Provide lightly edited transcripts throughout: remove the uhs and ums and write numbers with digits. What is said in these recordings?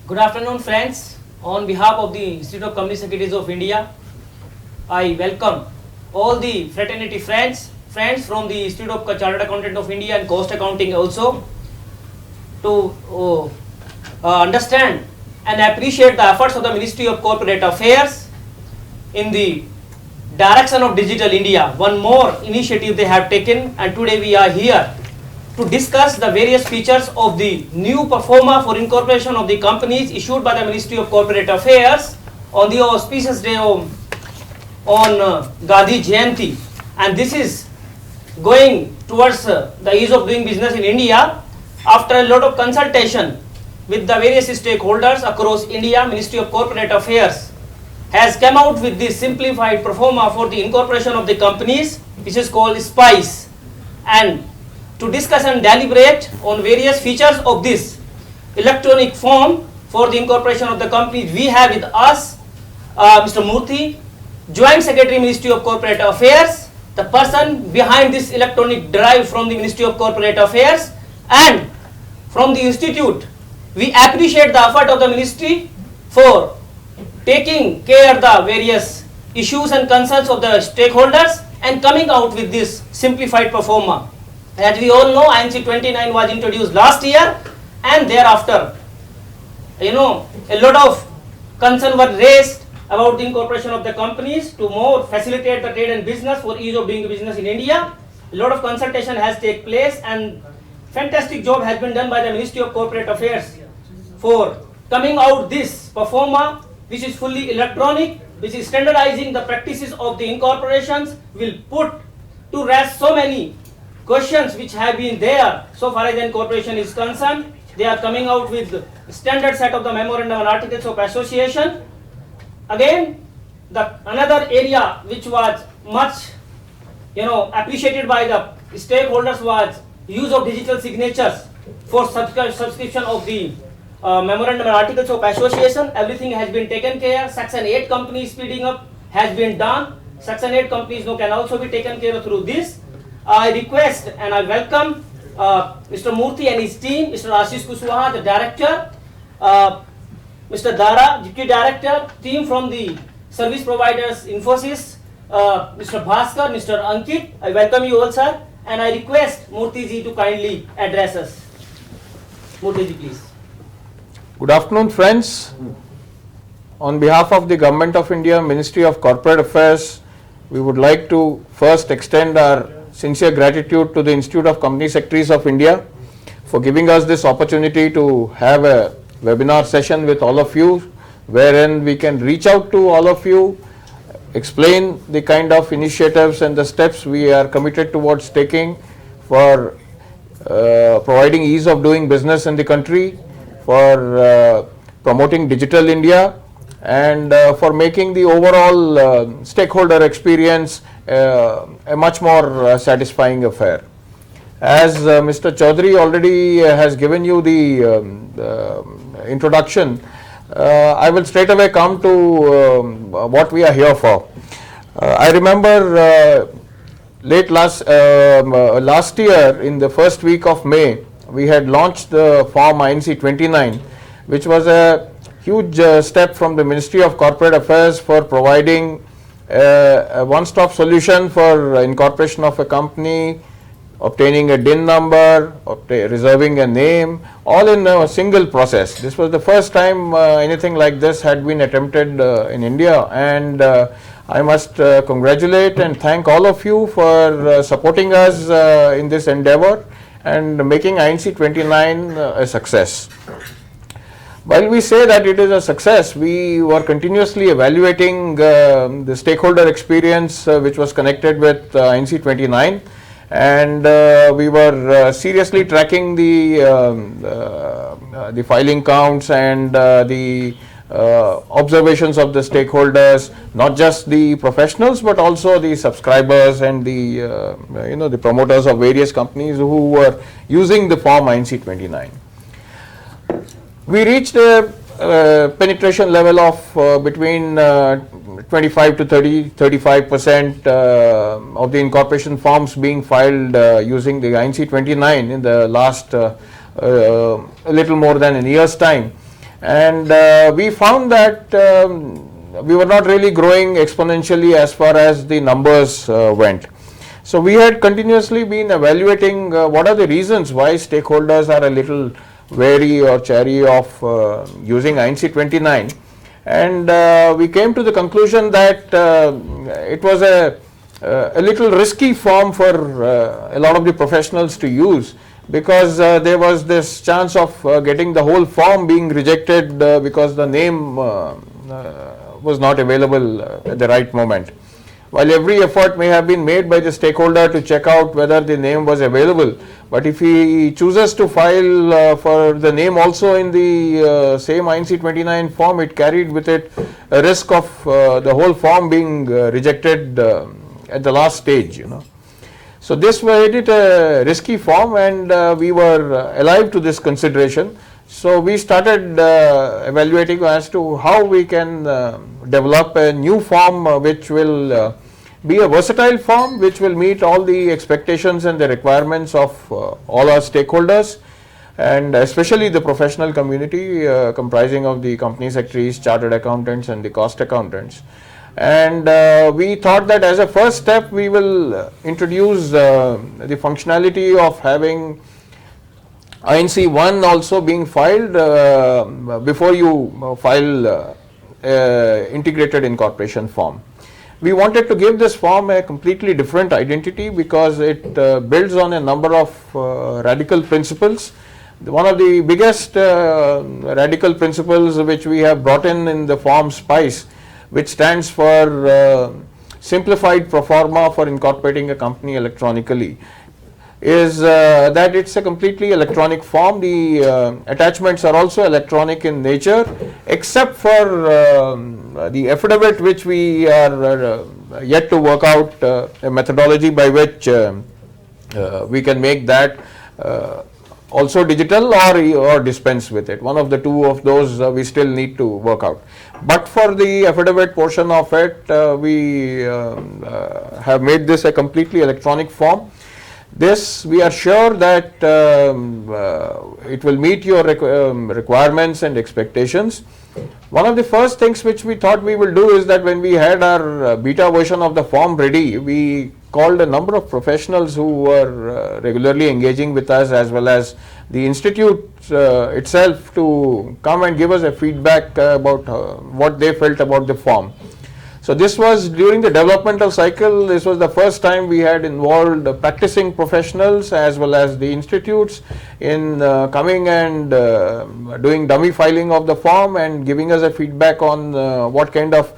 Good afternoon, friends. On behalf of the Institute of Company Secretaries of India, I welcome all the fraternity friends from the Institute of Chartered Accountant of India and Cost Accounting also to understand and appreciate the efforts of the Ministry of Corporate Affairs in the direction of Digital India. One more initiative they have taken, and today we are here to discuss the various features of the new performa for incorporation of the companies issued by the Ministry of Corporate Affairs on the auspicious day on Gandhi Jayanti. And this is going towards the ease of doing business in India. After a lot of consultation with the various stakeholders across India, Ministry of Corporate Affairs has come out with this simplified performa for the incorporation of the companies, which is called SPICE. And to discuss and deliberate on various features of this electronic form for the incorporation of the companies, we have with us Mr. Murthy, Joint Secretary, Ministry of Corporate Affairs, the person behind this electronic drive from the Ministry of Corporate Affairs, and from the Institute. We appreciate the effort of the Ministry for taking care of the various issues and concerns of the stakeholders and coming out with this simplified performa. As we all know, INC 29 was introduced last year, and thereafter, a lot of concerns were raised about the incorporation of the companies to more facilitate the trade and business for ease of doing business in India. A lot of consultation has taken place, and fantastic job has been done by the Ministry of Corporate Affairs for coming out this performa, which is fully electronic, which is standardizing the practices of the incorporations, will put to rest so many questions which have been there so far as the incorporation is concerned. They are coming out with standard set of the memorandum and articles of association. Again, another area which was much appreciated by the stakeholders was use of digital signatures for subscription of the memorandum and articles of association. Everything has been taken care. Section 8 companies speeding up has been done. Section 8 companies can also be taken care of through this. I request and I welcome Mr. Murthy and his team, Mr. Ashish Kushwaha, the director, Mr. Dara, deputy director, team from the service providers Infosys, Mr. Bhaskar, Mr. Ankit. I welcome you all, sir, and I request Murthy ji to kindly address us. Murthy ji, please. Good afternoon, friends. On behalf of the Government of India, Ministry of Corporate Affairs, we would like to first extend our sincere gratitude to the Institute of Company Secretaries of India for giving us this opportunity to have a webinar session with all of you, wherein we can reach out to all of you, explain the kind of initiatives and the steps we are committed towards taking for providing ease of doing business in the country, for promoting Digital India, and for making the overall stakeholder experience a much more satisfying affair. As Mr. Chaudhary already has given you the introduction, I will straight away come to what we are here for. I remember late last year, in the first week of May, we had launched the Form INC 29, which was a huge step from the Ministry of Corporate Affairs for providing a one-stop solution for incorporation of a company, obtaining a DIN number, reserving a name, all in a single process. This was the first time anything like this had been attempted in India, and I must congratulate and thank all of you for supporting us in this endeavor and making INC 29 a success. While we say that it is a success, we were continuously evaluating the stakeholder experience which was connected with INC 29, and we were seriously tracking the filing counts and the observations of the stakeholders, not just the professionals but also the subscribers and the the promoters of various companies who were using the Form INC 29. We reached a penetration level of between 25 to 35% of the incorporation forms being filed using the INC 29 in the last a little more than a year's time. and we found that we were not really growing exponentially as far as the numbers went. So we had continuously been evaluating what are the reasons why stakeholders are a little wary or chary of using INC 29, and we came to the conclusion that it was a little risky form for a lot of the professionals to use, because there was this chance of getting the whole form being rejected because the name was not available at the right moment. While every effort may have been made by the stakeholder to check out whether the name was available, but if he chooses to file for the name also in the same INC 29 form, it carried with it a risk of the whole form being rejected at the last stage, you know. So this made it a risky form, and we were alive to this consideration. So we started evaluating as to how we can develop a new form which will be a versatile form, which will meet all the expectations and the requirements of all our stakeholders, and especially the professional community comprising of the company secretaries, chartered accountants and the cost accountants. And we thought that as a first step we will introduce the functionality of having INC 1 also being filed before you file integrated incorporation form. We wanted to give this form a completely different identity because it builds on a number of radical principles. One of the biggest radical principles which we have brought in the form SPICE, which stands for Simplified Proforma for Incorporating a Company Electronically, is that it's a completely electronic form. The attachments are also electronic in nature, except for the affidavit, which we are yet to work out a methodology by which we can make that also digital or dispense with it. One of the two of those we still need to work out. But for the affidavit portion of it, we have made this a completely electronic form. This, we are sure that it will meet your requirements and expectations. One of the first things which we thought we will do is that when we had our beta version of the form ready, we called a number of professionals who were regularly engaging with us, as well as the institute itself, to come and give us a feedback about what they felt about the form. So this was during the developmental cycle. This was the first time we had involved practicing professionals as well as the institutes in coming and doing dummy filing of the form and giving us a feedback on what kind of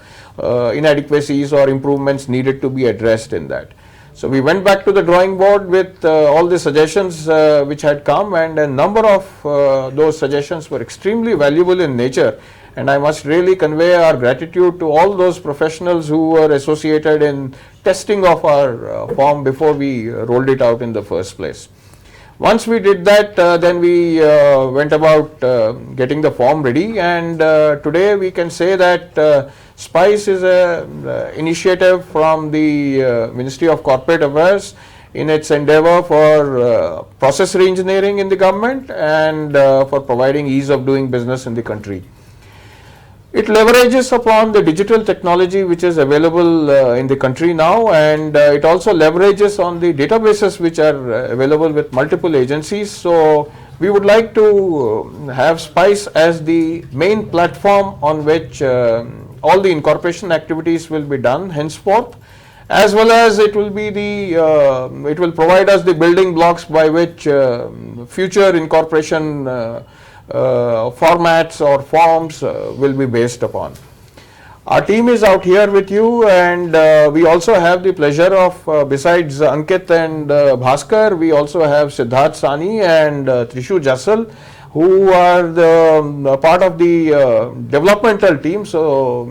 inadequacies or improvements needed to be addressed in that. So we went back to the drawing board with all the suggestions which had come, and a number of those suggestions were extremely valuable in nature. And I must really convey our gratitude to all those professionals who were associated in testing of our form before we rolled it out in the first place. Once we did that, then we went about getting the form ready, and today we can say that SPICE is an initiative from the Ministry of Corporate Affairs in its endeavor for process reengineering in the government and for providing ease of doing business in the country. It leverages upon the digital technology which is available in the country now, and it also leverages on the databases which are available with multiple agencies. So we would like to have SPICE as the main platform on which all the incorporation activities will be done henceforth, as well as it will be the it will provide us the building blocks by which future incorporation formats or forms will be based upon. Our team is out here with you, and we also have the pleasure of, besides Ankit and Bhaskar, we also have Siddharth Sani and Trishu Jassal, who are the part of the developmental team. So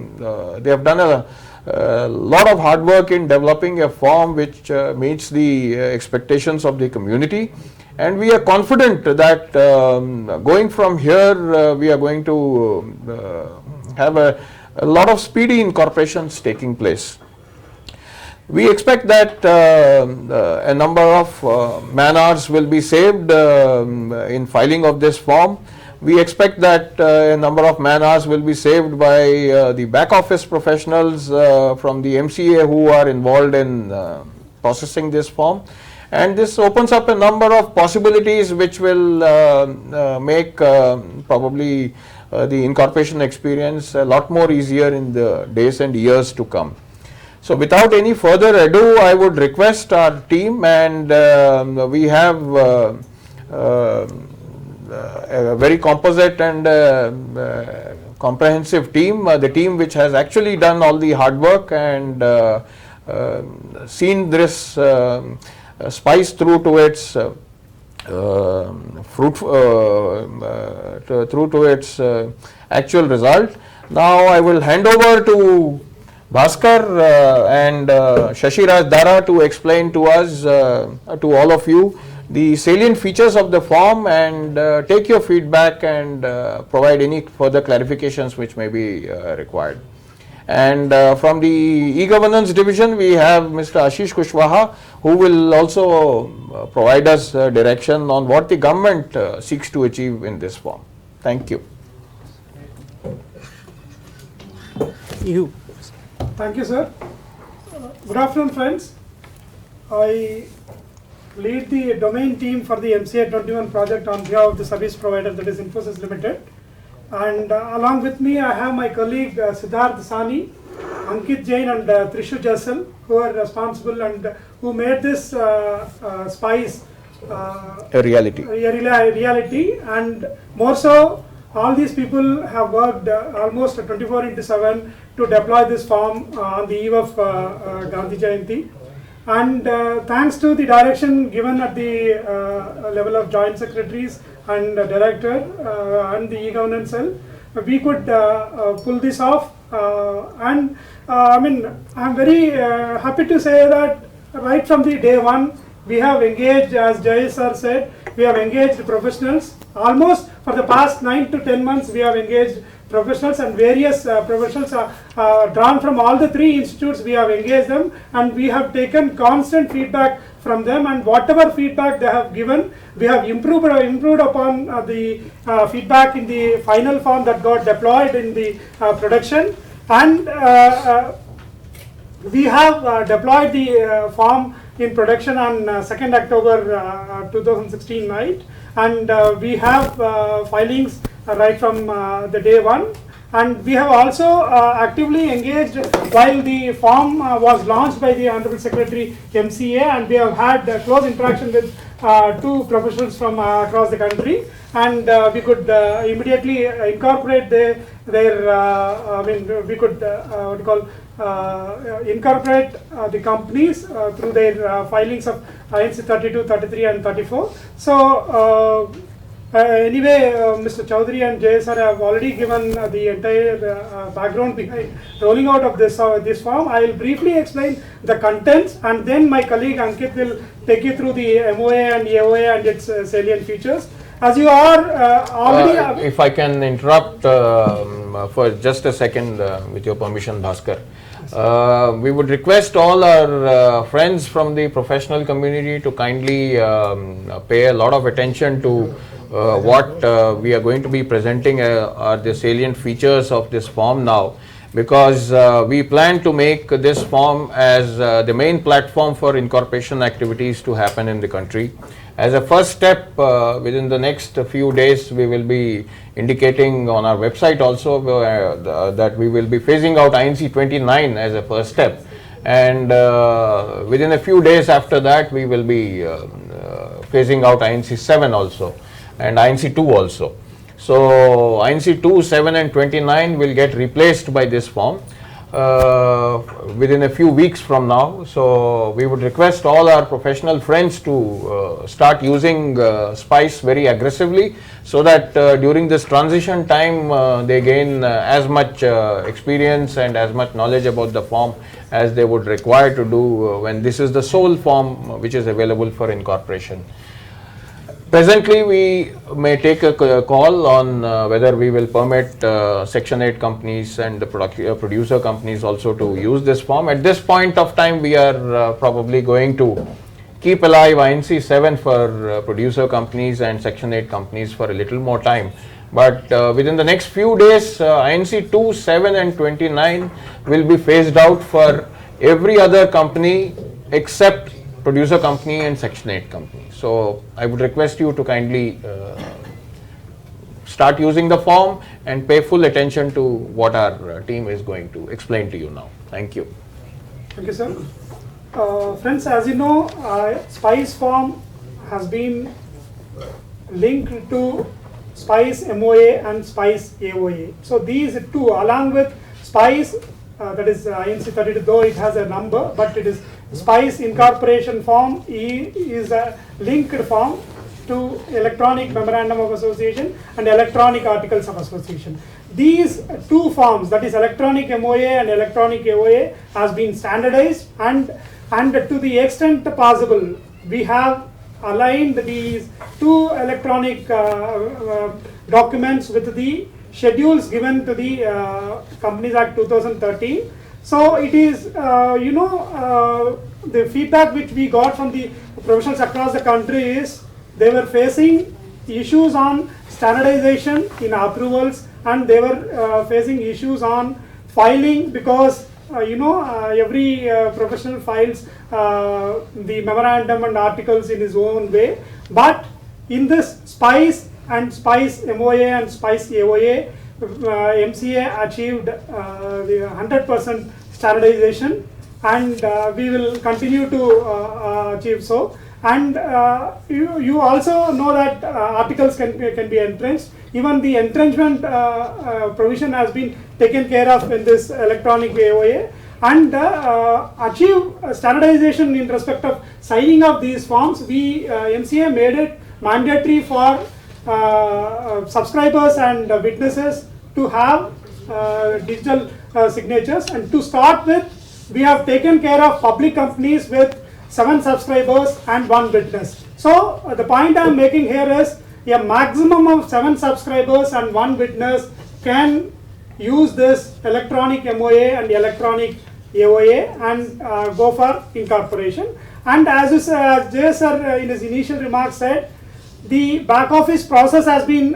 they have done a lot of hard work in developing a form which meets the expectations of the community. And we are confident that going from here, we are going to have a lot of speedy incorporations taking place. We expect that a number of man hours will be saved in filing of this form. We expect that a number of man hours will be saved by the back office professionals from the MCA who are involved in processing this form, and this opens up a number of possibilities which will make probably the incorporation experience a lot more easier in the days and years to come. So without any further ado, I would request our team, and we have a very composite and comprehensive team, the team which has actually done all the hard work and seen this spice through to its through to its actual result. Now I will hand over to Bhaskar and Shashiraj Dara to explain to us, to all of you, the salient features of the form, and take your feedback and provide any further clarifications which may be required. And from the e-governance division, we have Mr. Ashish Kushwaha, who will also provide us direction on what the government seeks to achieve in this form. Thank you. Thank you, sir. Good afternoon, friends. I lead the domain team for the MCA 21 project on behalf of the service provider, that is Infosys Limited. And along with me, I have my colleague Siddharth Sani, Ankit Jain and Trishu Jassal, who are responsible and who made this spice A reality. reality. And more so, all these people have worked almost 24/7 to deploy this form on the eve of Gandhi Jayanti. And thanks to the direction given at the level of joint secretaries and director and the e-governance cell, we could pull this off. And I mean, I'm very happy to say that right from the day one, we have engaged, as Jay sir said, we have engaged professionals. Almost for the past 9 to 10 months, we have engaged professionals, and various professionals are drawn from all the 3 institutes. We have engaged them, and we have taken constant feedback from them, and whatever feedback they have given, we have improved upon the feedback in the final form that got deployed in the production. And we have deployed the form in production on 2nd October 2016 night, and we have filings right from the day one. And we have also actively engaged while the form was launched by the Honorable Secretary MCA, and we have had close interaction with 2 professionals from across the country, and we could immediately incorporate their I mean, we could what you call incorporate the companies through their filings of INC 32, 33 and 34. So anyway, Mr. Chaudhary and Jay sir have already given the entire background behind rolling out of this form. I will briefly explain the contents, and then my colleague Ankit will take you through the MOA and AOA and its salient features. As you are already... if I can interrupt for just a second with your permission, Bhaskar. We would request all our friends from the professional community to kindly pay a lot of attention to what we are going to be presenting are the salient features of this form now, because we plan to make this form as the main platform for incorporation activities to happen in the country. As a first step, within the next few days, we will be indicating on our website also that we will be phasing out INC 29 as a first step, and within a few days after that, we will be phasing out INC 7 also and INC 2 also. So INC 2, 7 and 29 will get replaced by this form within a few weeks from now. So we would request all our professional friends to start using SPICE very aggressively, so that during this transition time they gain as much experience and as much knowledge about the form as they would require to do when this is the sole form which is available for incorporation. Presently, we may take a call on whether we will permit Section 8 companies and the producer companies also to use this form. At this point of time, we are probably going to keep alive INC 7 for producer companies and Section 8 companies for a little more time, But within the next few days, INC 2, 7 and 29 will be phased out for every other company except producer company and Section 8 company. So I would request you to kindly start using the form and pay full attention to what our team is going to explain to you now. Thank you. Thank you, sir. Friends, as you know, SPICE form has been linked to SPICE MOA and SPICE AOA. So these two, along with SPICE, that is INC 32, though it has a number, but it is SPICE incorporation form is a linked form to electronic memorandum of association and electronic articles of association. These two forms, that is electronic MOA and electronic AOA, has been standardized, and to the extent possible, we have aligned these two electronic documents with the schedules given to the Companies Act 2013. So it is, the feedback which we got from the professionals across the country is they were facing issues on standardization in approvals, and they were facing issues on filing, because every professional files the memorandum and articles in his own way. But in this SPICE and SPICE MOA and SPICE AOA, MCA achieved the 100% standardization, and we will continue to achieve so. And you also know that articles can be entrenched. Even the entrenchment provision has been taken care of in this electronic AOA, and achieve standardization in respect of signing of these forms. We MCA made it mandatory for subscribers and witnesses to have digital signatures. And to start with, we have taken care of public companies with 7 subscribers and 1 witness. So the point I am making here is a maximum of 7 subscribers and 1 witness can use this electronic MOA and electronic AOA and go for incorporation. And as Jay sir in his initial remarks said, the back office process has been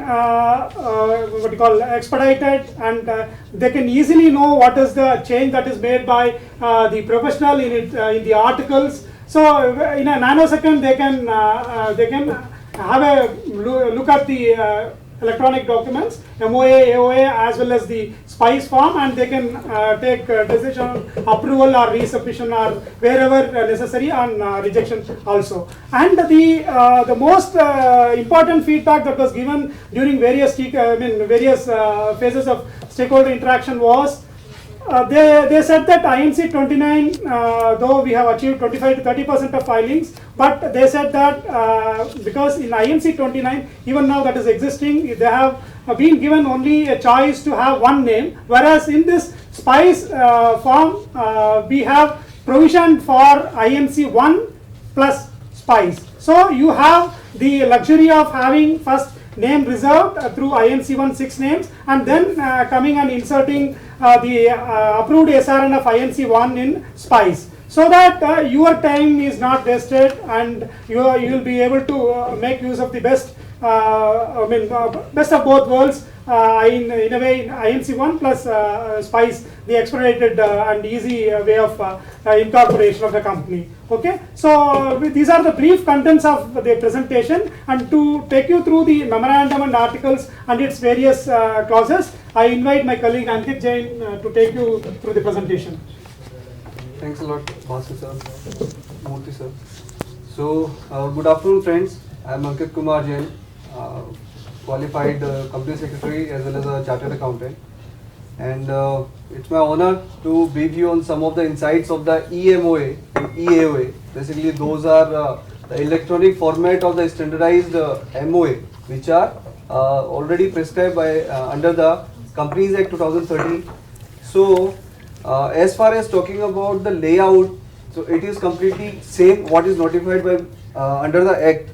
expedited, and they can easily know what is the change that is made by the professional in the articles. So in a nanosecond they can have a look at the electronic documents, MOA, AOA, as well as the SPICE form, and they can take decision, approval or resubmission or wherever necessary, on rejection also. And the most important feedback that was given during various phases of stakeholder interaction was they said that INC 29, though we have achieved 25 to 30% of filings, but they said that because in INC 29, even now that is existing, they have been given only a choice to have one name, whereas in this SPICE form, we have provision for INC 1 plus SPICE. So you have the luxury of having first name reserved through INC 1 6 names, and then coming and inserting the approved SRN of INC 1 in SPICE, so that your time is not wasted, and you will be able to make use of the best best of both worlds in a way, in INC 1 plus SPICE, the expedited and easy way of incorporation of the company. Okay, so these are the brief contents of the presentation, and to take you through the memorandum and articles and its various clauses, I invite my colleague Ankit Jain to take you through the presentation. Thanks a lot, Basu sir, Murthy sir. So, good afternoon friends, I am Ankit Kumar Jain, qualified company secretary as well as a chartered accountant, and it's my honor to brief you on some of the insights of the EMOA and EAOA. Basically those are the electronic format of the standardized MOA, which are already prescribed by under the Companies Act 2013. So as far as talking about the layout, so it is completely same what is notified by under the Act.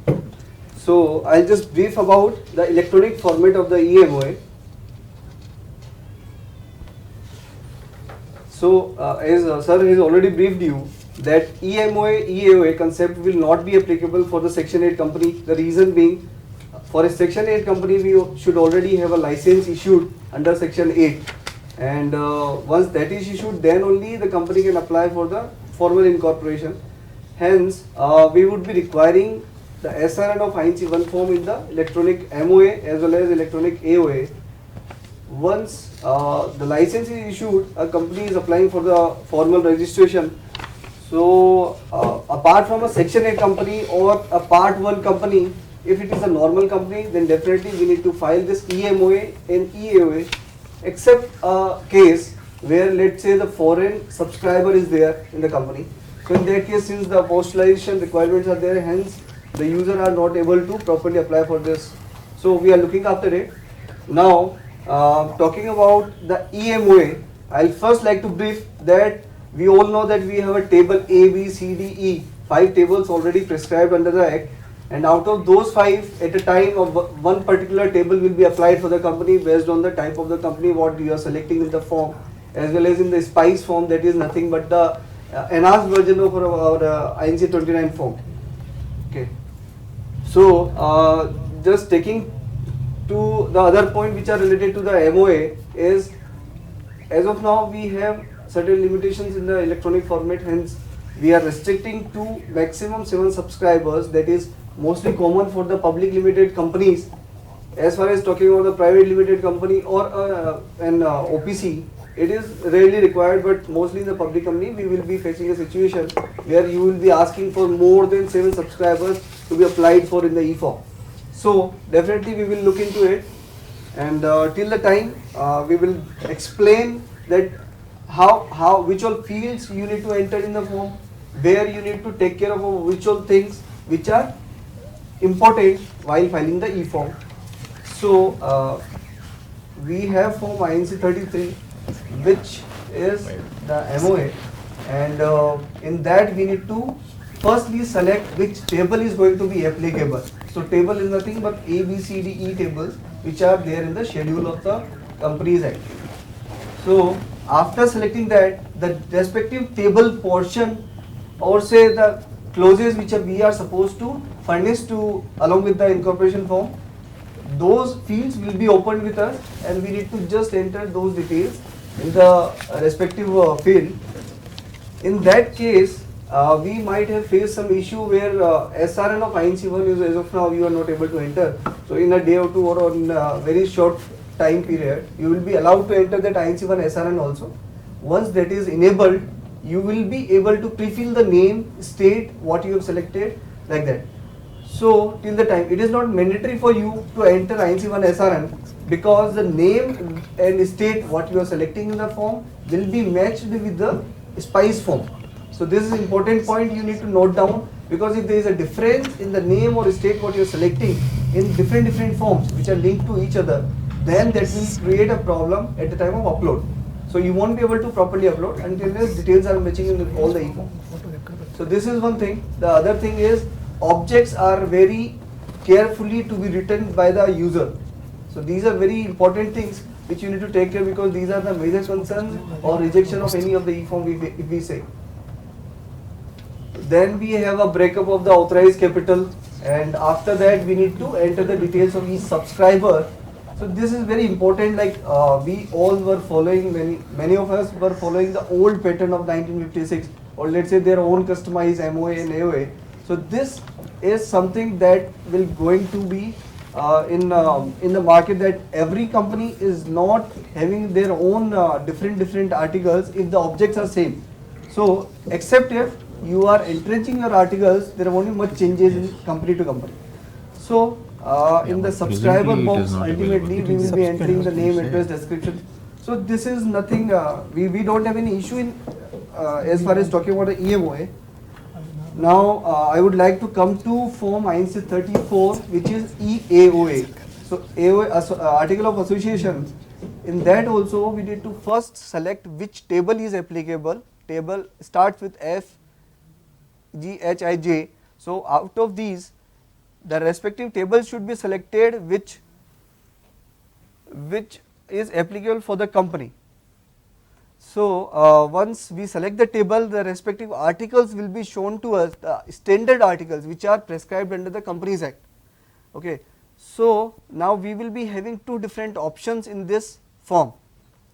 So I'll just brief about the electronic format of the EMOA. So as sir has already briefed you that EMOA, EAOA concept will not be applicable for the Section 8 company. The reason being, for a Section 8 company, we should already have a license issued under Section 8. And once that is issued, then only the company can apply for the formal incorporation. Hence, we would be requiring the SRN of INC 1 form in the electronic MOA as well as electronic AOA. Once the license is issued, a company is applying for the formal registration. So, apart from a Section 8 company or a Part 1 company, if it is a normal company, then definitely we need to file this EMOA and EAOA, except a case where, let's say, the foreign subscriber is there in the company. So in that case, since the apostillation requirements are there, hence the user are not able to properly apply for this. So we are looking after it. Now, talking about the EMOA, I'll first like to brief that we all know that we have a table A, B, C, D, E, 5 tables already prescribed under the Act. And out of those 5, at a time of one particular table will be applied for the company based on the type of the company what you are selecting in the form, as well as in the SPICE form, that is nothing but the enhanced version of our INC 29 form. Okay. So just taking to the other point which are related to the MOA is, as of now we have certain limitations in the electronic format, hence we are restricting to maximum 7 subscribers, that is mostly common for the public limited companies. As far as talking about the private limited company or an OPC, it is rarely required, but mostly in the public company we will be facing a situation where you will be asking for more than 7 subscribers to be applied for in the e-form. So definitely we will look into it, and till the time we will explain that how which all fields you need to enter in the form, where you need to take care of which all things which are important while filing the e-form. So we have form INC 33, which is the MOA, and in that we need to firstly select which table is going to be applicable. So table is nothing but A, B, C, D, E tables which are there in the schedule of the Companies Act. So after selecting that, the respective table portion, or say the clauses which we are supposed to furnish to along with the incorporation form, those fields will be opened with us, and we need to just enter those details in the respective field. In that case, we might have faced some issue where SRN of INC 1 is, as of now you are not able to enter. So in a day or two or in a very short time period, you will be allowed to enter that INC 1 SRN also. Once that is enabled, you will be able to pre-fill the name, state what you have selected, like that. So till the time, it is not mandatory for you to enter INC 1 SRN, because the name and state what you are selecting in the form will be matched with the SPICE form. So this is an important point you need to note down, because if there is a difference in the name or state what you are selecting in different forms which are linked to each other, then that will create a problem at the time of upload. So you won't be able to properly upload until the details are matching in all the e-form. So this is one thing. The other thing is, objects are very carefully to be written by the user. So these are very important things which you need to take care, because these are the major concerns or rejection of any of the e-form if we say. Then we have a breakup of the authorized capital, and after that we need to enter the details of each subscriber. So this is very important, like we all were following, many of us were following the old pattern of 1956, or let's say their own customized MOA and AOA. So this is something that will going to be in the market, that every company is not having their own different articles if the objects are same. So except if you are entrenching your articles, there are only much changes in company to company. So in the subscriber box, ultimately we will be entering the name, address, description. So this is nothing, we don't have any issue in as far as talking about the EMOA. Now I would like to come to form INC 34, which is EAOA. So AOA, article of association, in that also we need to first select which table is applicable. Table starts with F, G, H, I, J. So out of these, the respective table should be selected which is applicable for the company. So once we select the table, the respective articles will be shown to us, the standard articles which are prescribed under the Companies Act. Okay. So now we will be having two different options in this form,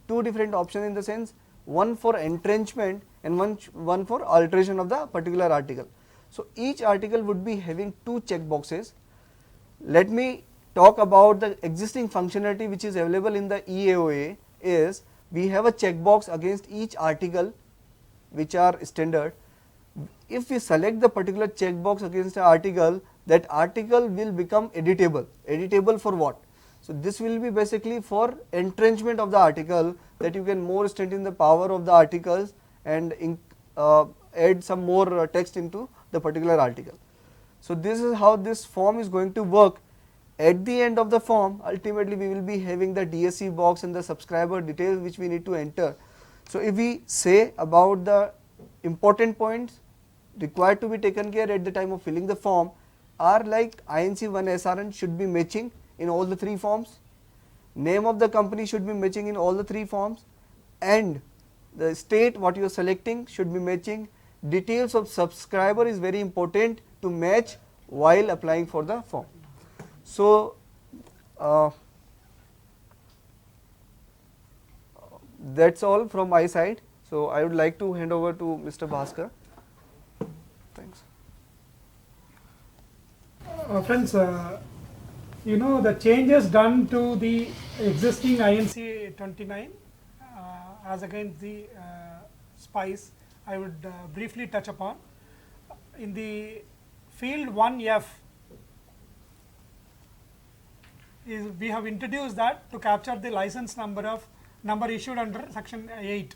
two different options in the sense one for entrenchment and one for alteration of the particular article. So each article would be having two check boxes. Let me talk about the existing functionality which is available in the EAOA. Is we have a checkbox against each article which are standard. If we select the particular checkbox against the article, that article will become editable. Editable for what? So this will be basically for entrenchment of the article, that you can more strengthen the power of the articles and add some more text into the particular article. So this is how this form is going to work. At the end of the form, ultimately we will be having the DSC box and the subscriber details which we need to enter. So if we say about the important points required to be taken care at the time of filling the form are like INC1 SRN should be matching in all the three forms, name of the company should be matching in all the three forms, and the state what you are selecting should be matching. Details of subscriber is very important to match while applying for the form. So that's all from my side. So I would like to hand over to Mr. Bhaskar. Thanks. Friends, you know the changes done to the existing INC 29 as against the SPICE, I would briefly touch upon. In the field 1F, we have introduced that to capture the license number issued under section 8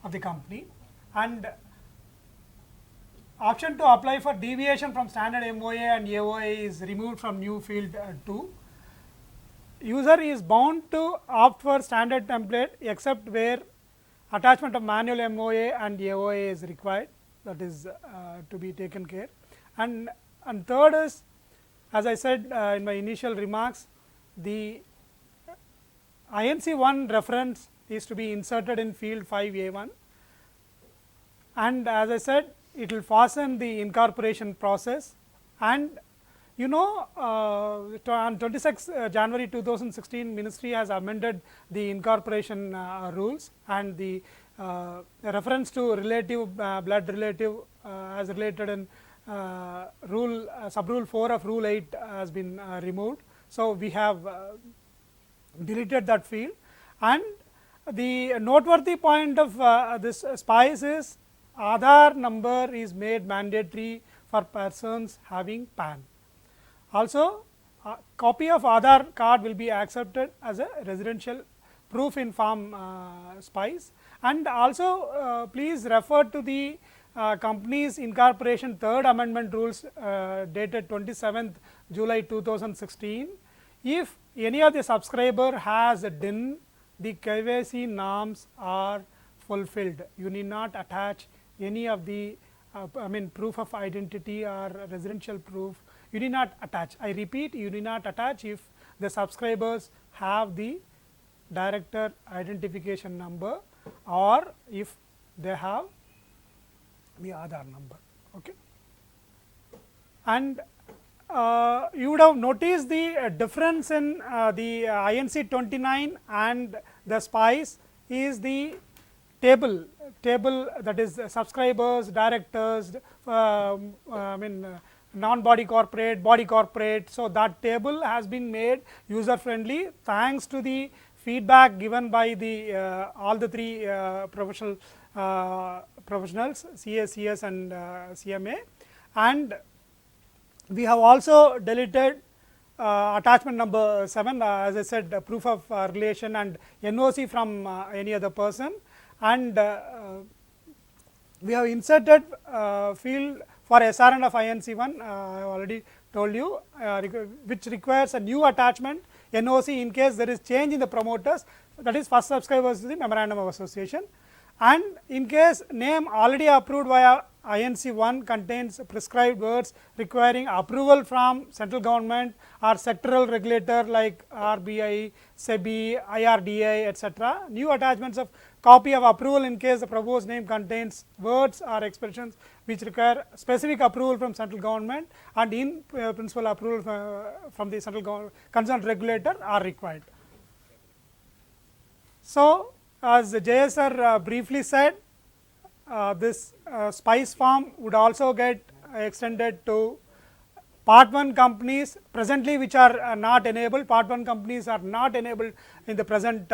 of the company, and option to apply for deviation from standard MOA and AOA is removed from new field 2. User is bound to opt for standard template except where attachment of manual MOA and AOA is required, that is to be taken care. And third is, as I said in my initial remarks, the INC1 reference is to be inserted in field 5A1, and as I said, it will fasten the incorporation process. And you know, on 26 January 2016, Ministry has amended the incorporation rules, and the reference to relative blood relative as related in sub-rule 4 of rule 8 has been removed. So we have deleted that field, and the noteworthy point of this SPICE is Aadhaar number is made mandatory for persons having PAN. Also, a copy of Aadhaar card will be accepted as a residential proof in form SPICE, and also please refer to the company's incorporation third amendment rules dated 27th July 2016. If any of the subscriber has a DIN, the KYC norms are fulfilled. You need not attach any of the proof of identity or residential proof. You need not attach. I repeat, you need not attach if the subscribers have the director identification number or if they have the Aadhaar number. Okay. And you would have noticed the difference in the INC 29 and the SPICE is the table that is subscribers, directors, non-body corporate, body corporate. So that table has been made user friendly thanks to the feedback given by the all the three professionals, CS, CS and CMA, and we have also deleted attachment number 7, as I said, proof of relation and NOC from any other person, and we have inserted field for SRN of INC1, I have already told you, which requires a new attachment NOC in case there is change in the promoters, that is first subscribers to the memorandum of association, and in case name already approved via INC 1 contains prescribed words requiring approval from central government or sectoral regulator like RBI, SEBI, IRDA, etc. New attachments of copy of approval in case the proposed name contains words or expressions which require specific approval from central government and in principle approval from the central government concerned regulator are required. So, as Jay sir briefly said, this SPICE form would also get extended to part 1 companies presently which are not enabled. Part 1 companies are not enabled in the present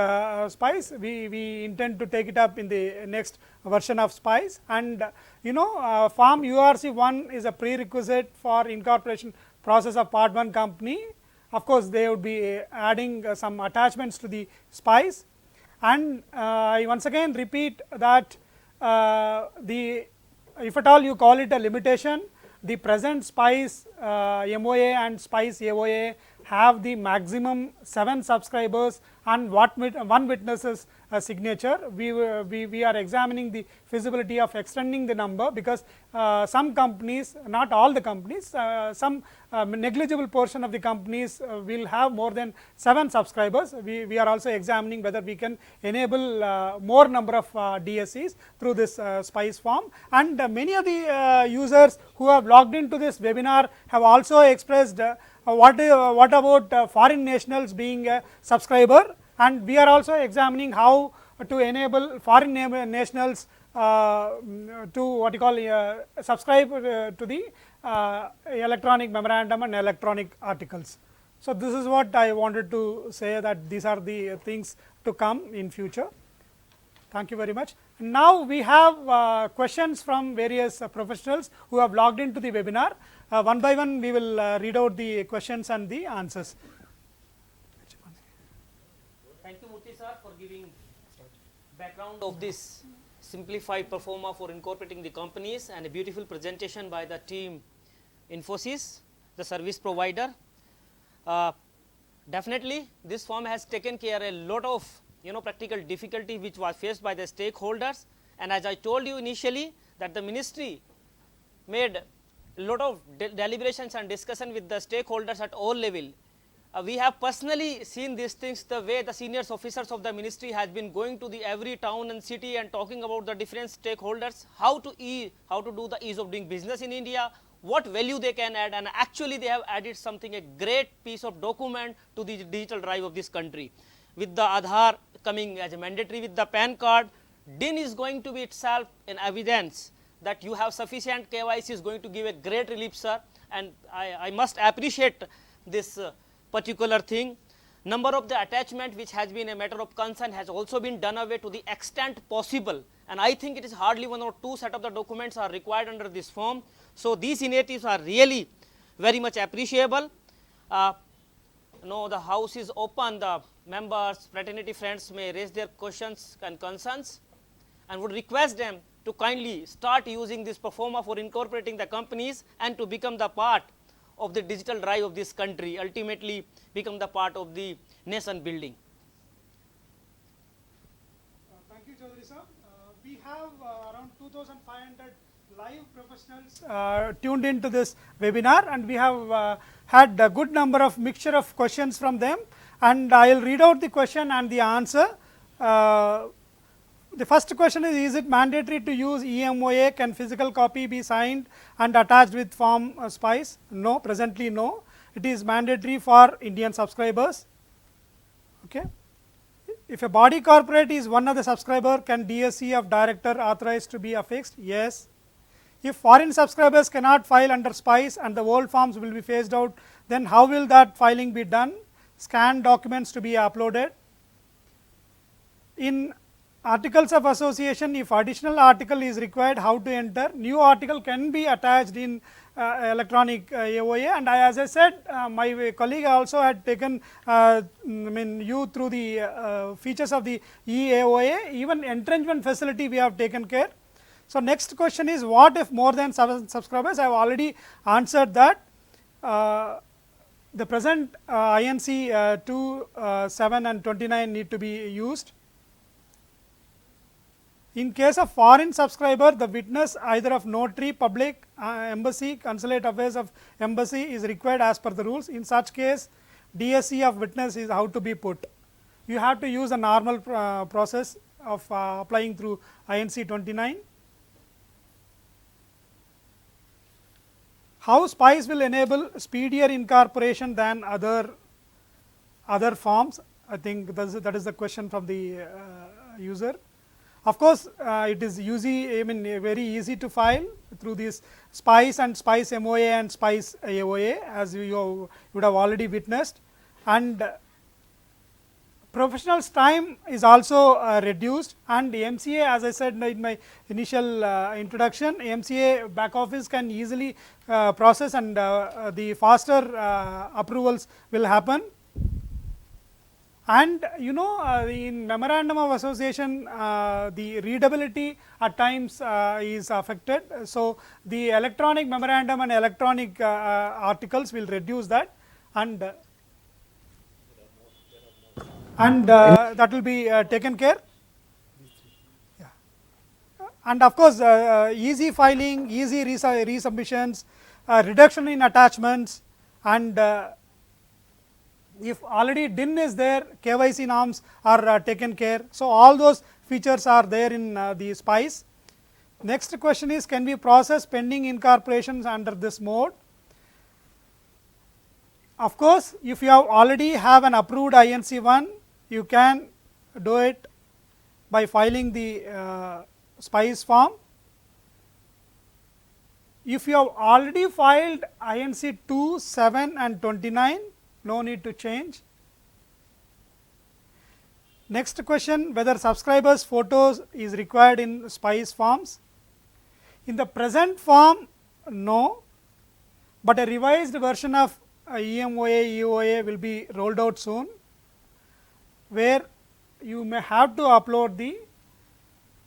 SPICE. We intend to take it up in the next version of SPICE, and form URC 1 is a prerequisite for incorporation process of part 1 company. Of course, they would be adding some attachments to the SPICE, and I once again repeat that if at all you call it a limitation, the present SPICE MOA and SPICE AOA have the maximum 7 subscribers and 1 witness's signature. We are examining the feasibility of extending the number, because some companies, not all the companies, some negligible portion of the companies will have more than 7 subscribers. We are also examining whether we can enable more number of DSCs through this SPICE form, and many of the users who have logged into this webinar have also expressed what about foreign nationals being a subscriber, and we are also examining how to enable foreign nationals to subscribe to the electronic memorandum and electronic articles. So, this is what I wanted to say, that these are the things to come in future. Thank you very much. Now, we have questions from various professionals who have logged into the webinar. One by one we will read out the questions and the answers. Thank you, Murthy sir, for giving background of this simplified performa for incorporating the companies, and a beautiful presentation by the team Infosys, the service provider. Definitely this form has taken care a lot of practical difficulty which was faced by the stakeholders, and as I told you initially that the ministry made a lot of deliberations and discussion with the stakeholders at all level. We have personally seen these things, the way the senior officers of the ministry has been going to the every town and city and talking about the different stakeholders, how to do the ease of doing business in India, what value they can add, and actually they have added something, a great piece of document to the digital drive of this country. With the Aadhaar coming as a mandatory with the PAN card, DIN is going to be itself an evidence that you have sufficient KYC is going to give a great relief, sir, and I must appreciate this particular thing. Number of the attachment which has been a matter of concern has also been done away to the extent possible, and I think it is hardly 1 or 2 set of the documents are required under this form. So, these initiatives are really very much appreciable. The house is open, the members, fraternity friends may raise their questions and concerns, and would request them to kindly start using this performa for incorporating the companies and to become the part of the digital drive of this country, ultimately become the part of the nation building. Thank you, Chaudhary sir. We have around 2,500 live professionals tuned into this webinar, and we have had a good number of mixture of questions from them, and I will read out the question and the answer. The first question is it mandatory to use EMOA? Can physical copy be signed and attached with form SPICE? No, presently no. It is mandatory for Indian subscribers. Okay. If a body corporate is one of the subscriber, can DSC of director authorized to be affixed? Yes. If foreign subscribers cannot file under SPICE and the old forms will be phased out, then how will that filing be done? Scanned documents to be uploaded. In articles of association, if additional article is required, how to enter? New article can be attached in electronic AOA, and as I said, my colleague also had taken you through the features of the EAOA. Even entrenchment facility we have taken care. So, next question is what if more than 7 subscribers? I have already answered that. The present INC 2, 7 and 29 need to be used. In case of foreign subscriber, the witness either of notary, public, embassy, consulate affairs of embassy is required as per the rules. In such case, DSC of witness is how to be put. You have to use a normal process of applying through INC 29. How SPICE will enable speedier incorporation than other forms? I think that is the question from the user. Of course, it is very easy to file through this SPICE and SPICE MOA and SPICE AOA, as you would have already witnessed, and professionals' time is also reduced, and MCA, as I said in my initial introduction, MCA back office can easily process, and the faster approvals will happen. And in memorandum of association, the readability at times is affected. So, the electronic memorandum and electronic articles will reduce that, and that will be taken care. Yeah. And of course, easy filing, easy resubmissions, reduction in attachments, and if already DIN is there, KYC norms are taken care. So, all those features are there in the SPICE. Next question is, can we process pending incorporations under this mode? Of course, if you already have an approved INC1, you can do it by filing the SPICE form. If you have already filed INC 2, 7 and 29, no need to change. Next question, whether subscribers photos is required in SPICE forms. In the present form, no, but a revised version of EMOA, EOA will be rolled out soon, where you may have to upload the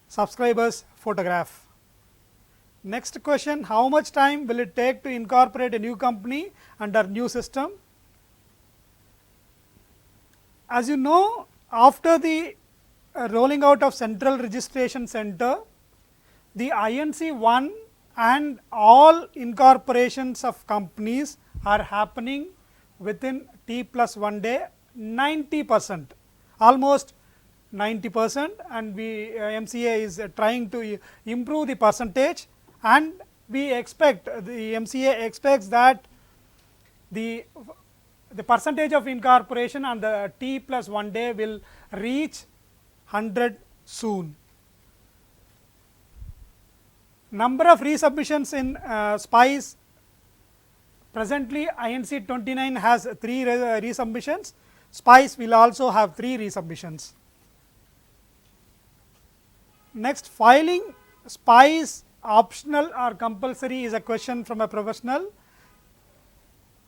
subscriber's photograph. Next question, how much time will it take to incorporate a new company under new system? As you know, after the rolling out of Central Registration Center, the INC 1 and all incorporations of companies are happening within T plus 1 day, 90%, almost 90%, and MCA is trying to improve the percentage, and we expect, the MCA expects that the percentage of incorporation on the T plus 1 day will reach 100 soon. Number of resubmissions in SPICE, presently INC 29 has 3 resubmissions, SPICE will also have 3 resubmissions. Next, filing SPICE optional or compulsory is a question from a professional.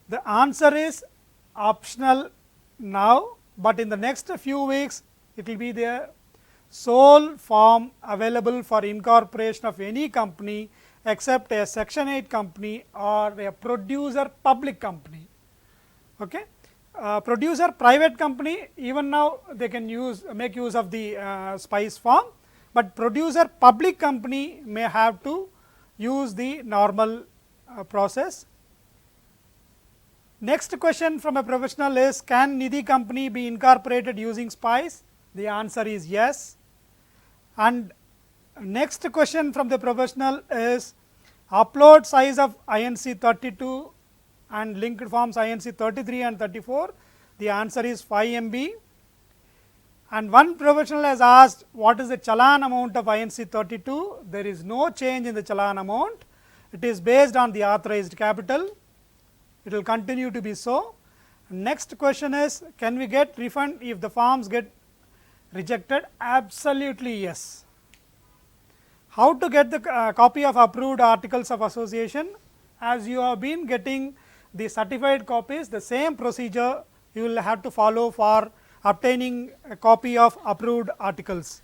The answer is optional now, but in the next few weeks it will be the sole form available for incorporation of any company except a section 8 company or a producer public company. Okay. Producer private company, even now they can make use of the SPICE form, but producer public company may have to use the normal process. Next question from a professional is, can Nidhi company be incorporated using SPICE? The answer is yes. And next question from the professional is, upload size of INC 32 and linked forms INC 33 and 34. The answer is 5 MB. And one professional has asked, what is the challan amount of INC 32? There is no change in the challan amount. It is based on the authorized capital. It will continue to be so. Next question is, can we get refund if the forms get rejected? Absolutely yes. How to get the copy of approved articles of association? As you have been getting the certified copies, the same procedure you will have to follow for obtaining a copy of approved articles.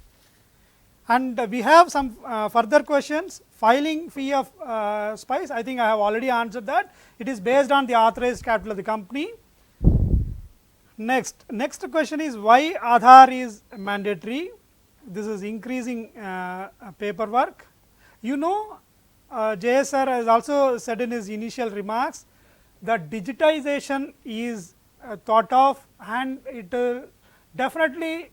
And we have some further questions. Filing fee of SPICE, I think I have already answered that. It is based on the authorized capital of the company. Next question is, why Aadhaar is mandatory? this is increasing paperwork. You know, JS sir has also said in his initial remarks that digitization is thought of, and it will definitely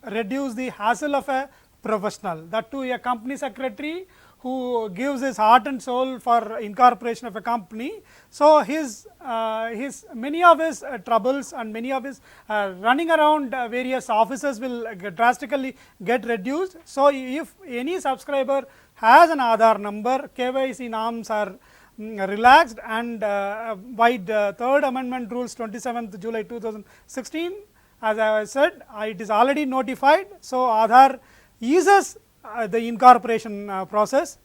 reduce the hassle of a professional, that to a company secretary who gives his heart and soul for incorporation of a company. So, his many of his troubles and many of his running around various offices will drastically get reduced. So, if any subscriber has an Aadhaar number, KYC norms are relaxed, and by the third amendment rules 27th July 2016, as I said, it is already notified. So, Aadhaar eases the incorporation process,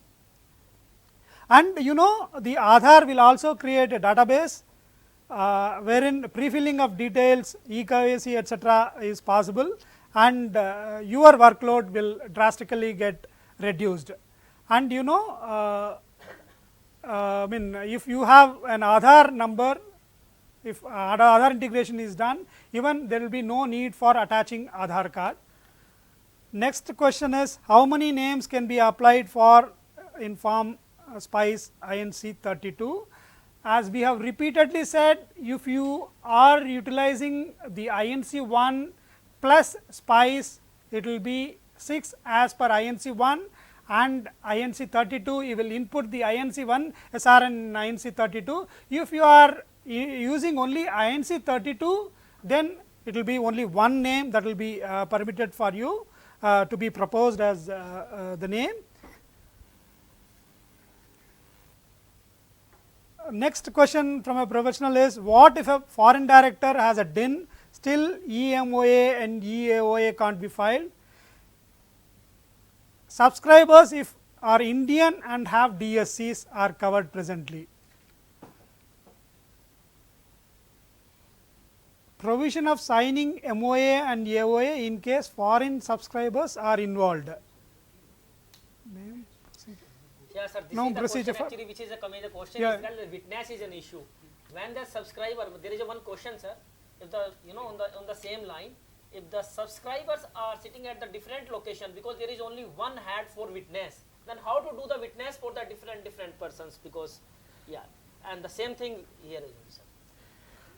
and you know, the Aadhaar will also create a database wherein pre-filling of details, eKYC etc. is possible, and your workload will drastically get reduced. And you know, I mean, if you have an Aadhaar number, if Aadhaar integration is done, even there will be no need for attaching Aadhaar card. Next question is, how many names can be applied for in form SPICE INC 32? As we have repeatedly said, if you are utilizing the INC 1 plus SPICE, it will be 6 as per INC 1, and INC 32 you will input the INC 1 SRN INC 32. If you are using only INC 32, then it will be only one name that will be permitted for you to be proposed as the name. Next question from a professional is, what if a foreign director has a DIN, still EMOA and EAOA can't be filed? Subscribers if are Indian and have DSCs are covered presently. Provision of signing MOA and AOA in case foreign subscribers are involved. Yeah, sir, this No is the procedure question for- actually which is a major question, Yeah. is that the witness is an issue. When the subscriber, there is a one question, sir, if the, you know, on the same line, if the subscribers are sitting at the different location, because there is only one hat for witness, then how to do the witness for the different persons, because yeah, and the same thing here is, sir.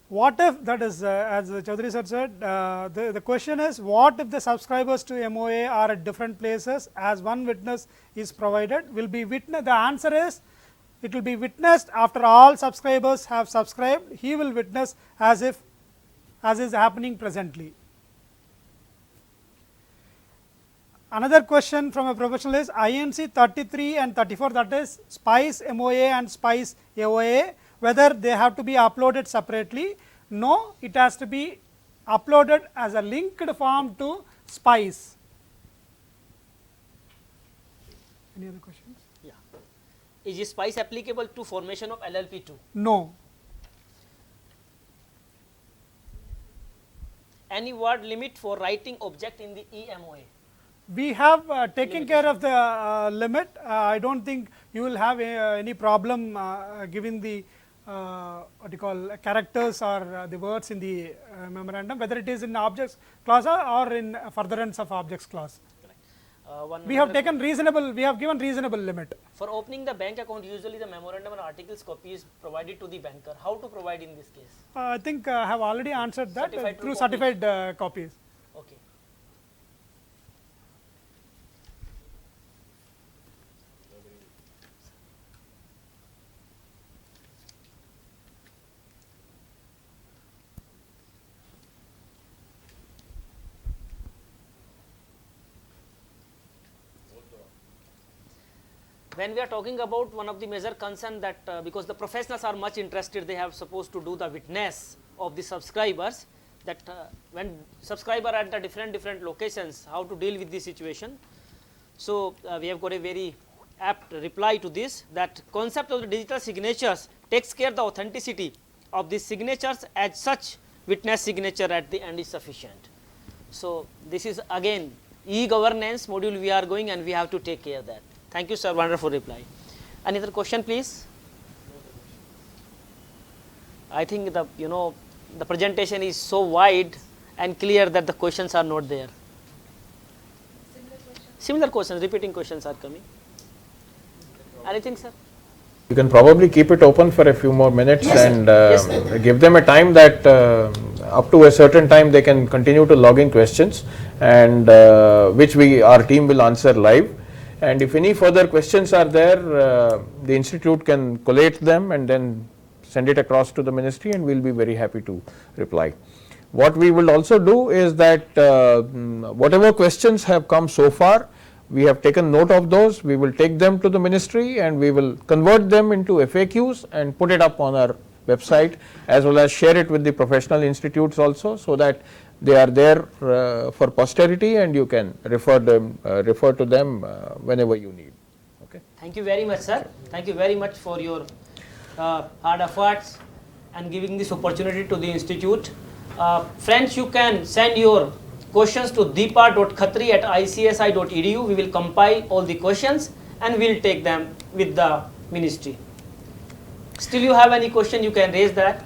What if, that is as Chaudhary sir said, the question is, what if the subscribers to MOA are at different places, as one witness is provided, will be witness, the answer is, it will be witnessed after all subscribers have subscribed, he will witness as if, as is happening presently. Another question from a professional is INC 33 and 34, that is SPICE MOA and SPICE AOA, whether they have to be uploaded separately. No, it has to be uploaded as a linked form to SPICE. Any other questions? Yeah. Is SPICE applicable to formation of LLP too? No. Any word limit for writing object in the EMOA? We have taken care of the limit. I do not think you will have any problem giving the what you call characters or the words in the memorandum, whether it is in objects clause or in furtherance of objects clause. We have taken reasonable, we have given reasonable limit. For opening the bank account, usually the memorandum and articles copy is provided to the banker. How to provide in this case? I think I have already answered that Certified through true certified copies. Okay. When we are talking about one of the major concern that because the professionals are much interested, they have supposed to do the witness of the subscribers, that when subscriber at the different locations, how to deal with this situation. So we have got a very apt reply to this, that concept of the digital signatures takes care the authenticity of the signatures, as such witness signature at the end is sufficient. So this is again e-governance module we are going, and we have to take care of that. Thank you, sir. Wonderful reply. Any other question, please? I think the the presentation is so wide and clear that the questions are not there. Similar questions, repeating questions are coming. Anything, sir? You can probably keep it open for a few more minutes Yes, sir. and Yes, sir. give them a time that up to a certain time they can continue to log in questions, and which our team will answer live. And if any further questions are there, the institute can collate them and then send it across to the ministry, and we'll be very happy to reply. What we will also do is that whatever questions have come so far, we have taken note of those. We will take them to the ministry and we will convert them into FAQs and put it up on our website, as well as share it with the professional institutes also, so that they are there for posterity and you can refer to them whenever you need. Okay. Thank you very much, sir. Thank you very much for your hard efforts and giving this opportunity to the institute. Friends, you can send your questions to deepa.khatri@icsi.edu. We will compile all the questions and we will take them with the ministry. Still you have any question, you can raise that.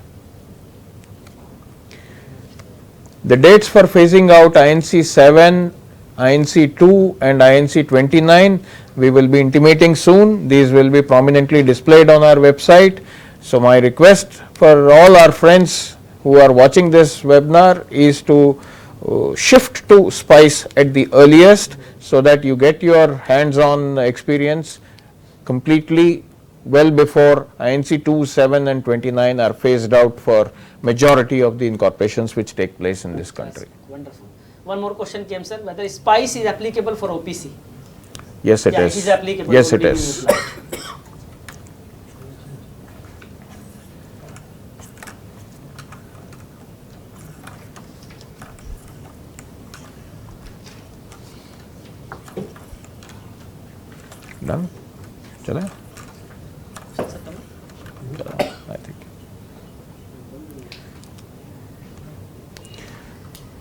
The dates for phasing out INC 7, INC 2 and INC 29 we will be intimating soon. These will be prominently displayed on our website. So my request for all our friends who are watching this webinar is to shift to SPICE at the earliest, so that you get your hands-on experience completely well before INC 2, 7 and 29 are phased out for majority of the incorporations which take place in this country. Wonderful. One more question came, sir, whether SPICE is applicable for OPC? Yes, it Yeah, is. it is applicable. Yes, it Already is. applied. Done? Chala? I think.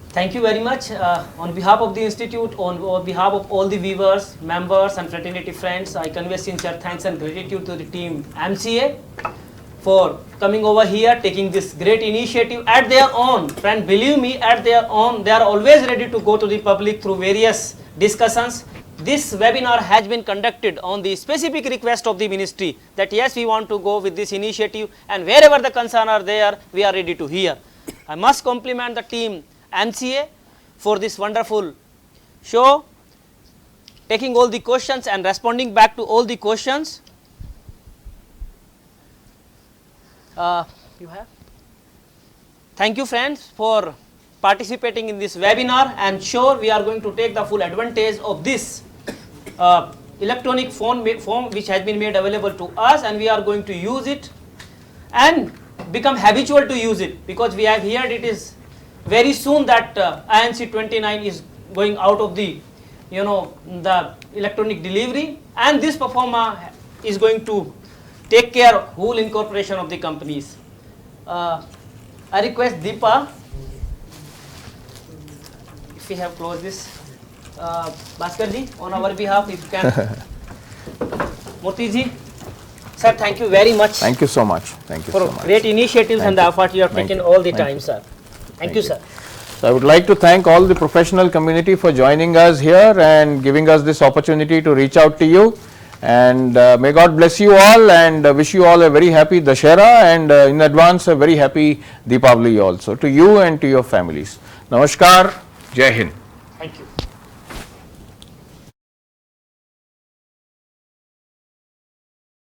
Thank you very much. On behalf of the institute, on behalf of all the viewers, members and fraternity friends, I convey sincere thanks and gratitude to the team MCA for coming over here, taking this great initiative at their own. Friend, believe me, at their own, they are always ready to go to the public through various discussions. This webinar has been conducted on the specific request of the ministry that yes, we want to go with this initiative, and wherever the concern are there, we are ready to hear. I must compliment the team MCA for this wonderful show, taking all the questions and responding back to all the questions. You have? Thank you, friends, for participating in this webinar, and sure we are going to take the full advantage of this electronic form which has been made available to us, and we are going to use it and become habitual to use it, because we have heard it is very soon that INC 29 is going out of the the electronic delivery, and this performer is going to take care of whole incorporation of the companies. I request Deepa, if we have closed this, Bhaskar ji, on our behalf, if you can. Murthy ji, sir, thank you very much. Thank you so much. Thank you For so much. great initiatives and the effort you have Thank taken you. all the Thank time, you. sir. Thank you, sir. So I would like to thank all the professional community for joining us here and giving us this opportunity to reach out to you. And may God bless you all, and wish you all a very happy Dashera, and in advance a very happy Deepavali also to you and to your families. Namaskar. Jai Hind. Thank you.